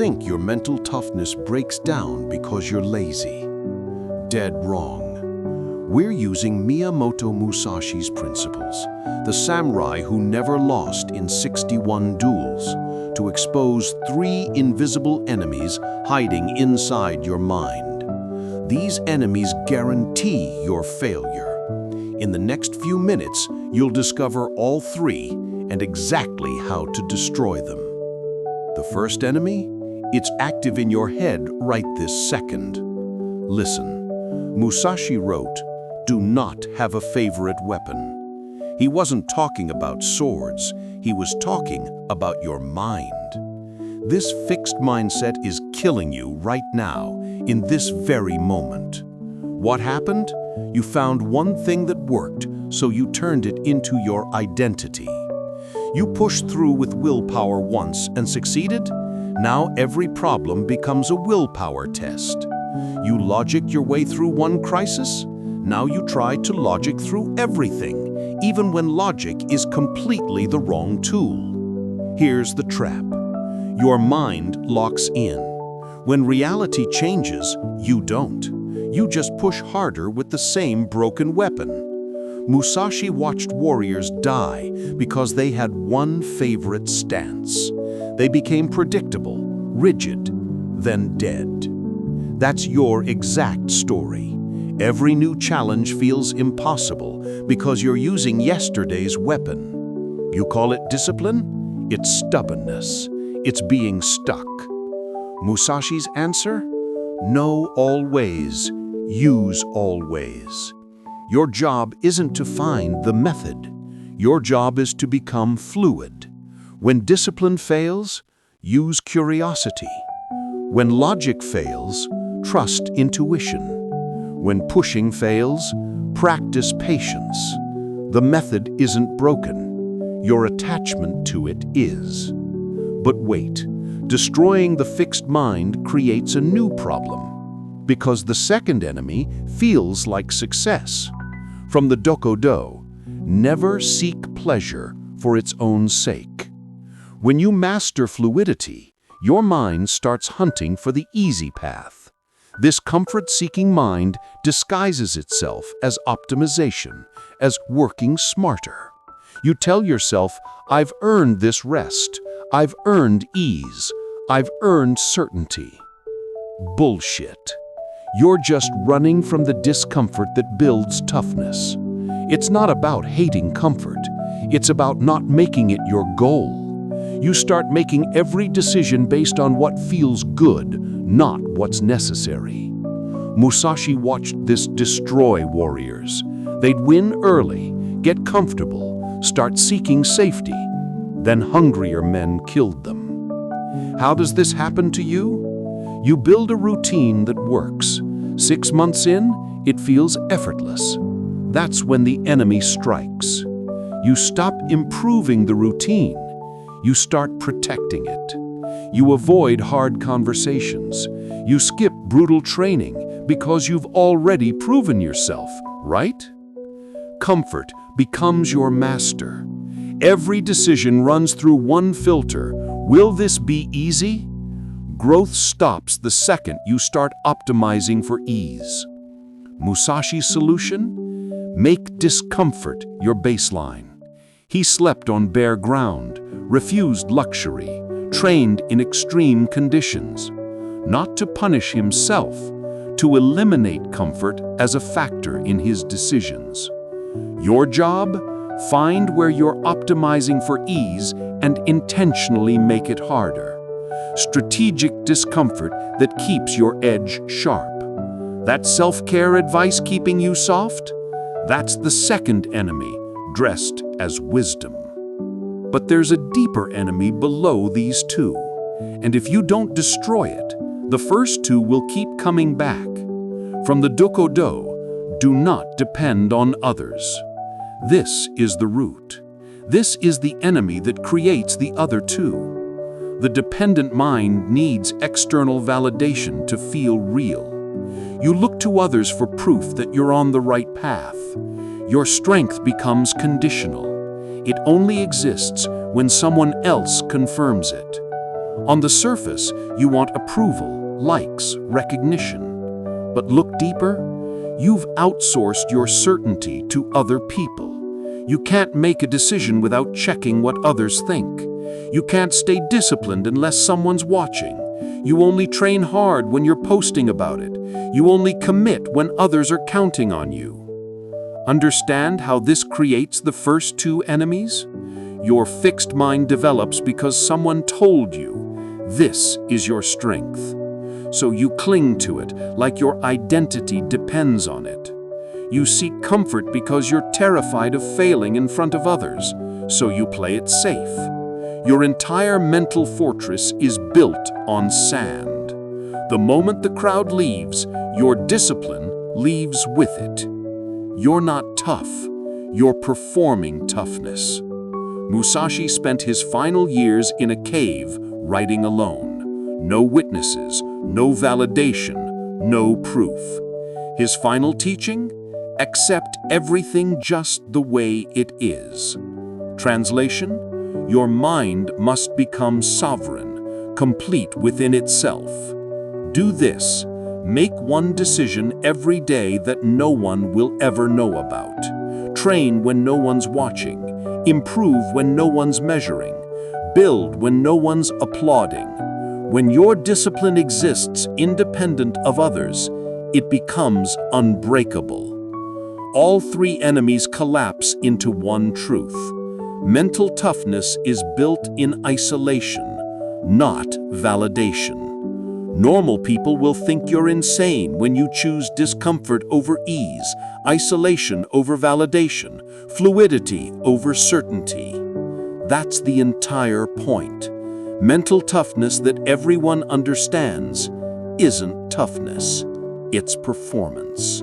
think your mental toughness breaks down because you're lazy. Dead wrong. We're using Miyamoto Musashi's principles, the samurai who never lost in 61 duels, to expose 3 invisible enemies hiding inside your mind. These enemies guarantee your failure. In the next few minutes, you'll discover all 3 and exactly how to destroy them. The first enemy? It's active in your head right this second. Listen, Musashi wrote, "Do not have a favorite weapon." He wasn't talking about swords, he was talking about your mind. This fixed mindset is killing you right now, in this very moment. What happened? You found one thing that worked, so you turned it into your identity. You pushed through with willpower once and succeeded? Now every problem becomes a willpower test. You logicked your way through one crisis? Now you try to logic through everything, even when logic is completely the wrong tool. Here's the trap. Your mind locks in. When reality changes, you don't. You just push harder with the same broken weapon. Musashi watched warriors die because they had one favorite stance. They became predictable, rigid, then dead. That's your exact story. Every new challenge feels impossible because you're using yesterday's weapon. You call it discipline? It's stubbornness. It's being stuck. Musashi's answer? Know always, use always. Your job isn't to find the method. Your job is to become fluid. When discipline fails, use curiosity. When logic fails, trust intuition. When pushing fails, practice patience. The method isn't broken. Your attachment to it is. But wait, destroying the fixed mind creates a new problem, because the second enemy feels like success. From the Dokodo, never seek pleasure for its own sake. When you master fluidity, your mind starts hunting for the easy path. This comfort-seeking mind disguises itself as optimization, as working smarter. You tell yourself, I've earned this rest, I've earned ease, I've earned certainty. Bullshit. You're just running from the discomfort that builds toughness. It's not about hating comfort. It's about not making it your goal. You start making every decision based on what feels good, not what's necessary. Musashi watched this destroy warriors. They'd win early, get comfortable, start seeking safety. Then hungrier men killed them. How does this happen to you? You build a routine that works. 6 months in, it feels effortless. That's when the enemy strikes. You stop improving the routine. You start protecting it. You avoid hard conversations. You skip brutal training because you've already proven yourself, right? Comfort becomes your master. Every decision runs through one filter. Will this be easy? Growth stops the second you start optimizing for ease. Musashi's solution? Make discomfort your baseline. He slept on bare ground, refused luxury, trained in extreme conditions, not to punish himself, to eliminate comfort as a factor in his decisions. Your job? Find where you're optimizing for ease and intentionally make it harder. Strategic discomfort that keeps your edge sharp. That self-care advice keeping you soft? That's the second enemy, dressed as wisdom. But there's a deeper enemy below these two. And if you don't destroy it, the first two will keep coming back. From the Dokodo, do not depend on others. This is the root. This is the enemy that creates the other two. The dependent mind needs external validation to feel real. You look to others for proof that you're on the right path. Your strength becomes conditional. It only exists when someone else confirms it. On the surface, you want approval, likes, recognition. But look deeper. You've outsourced your certainty to other people. You can't make a decision without checking what others think. You can't stay disciplined unless someone's watching. You only train hard when you're posting about it. You only commit when others are counting on you. Understand how this creates the first two enemies? Your fixed mind develops because someone told you this is your strength. So you cling to it like your identity depends on it. You seek comfort because you're terrified of failing in front of others, so you play it safe. Your entire mental fortress is built on sand. The moment the crowd leaves, your discipline leaves with it. You're not tough, you're performing toughness. Musashi spent his final years in a cave, writing alone. No witnesses, no validation, no proof. His final teaching? Accept everything just the way it is. Translation? Your mind must become sovereign, complete within itself. Do this. Make one decision every day that no one will ever know about. Train when no one's watching. Improve when no one's measuring. Build when no one's applauding. When your discipline exists independent of others, it becomes unbreakable. All three enemies collapse into one truth. Mental toughness is built in isolation, not validation. Normal people will think you're insane when you choose discomfort over ease, isolation over validation, fluidity over certainty. That's the entire point. Mental toughness that everyone understands isn't toughness, it's performance.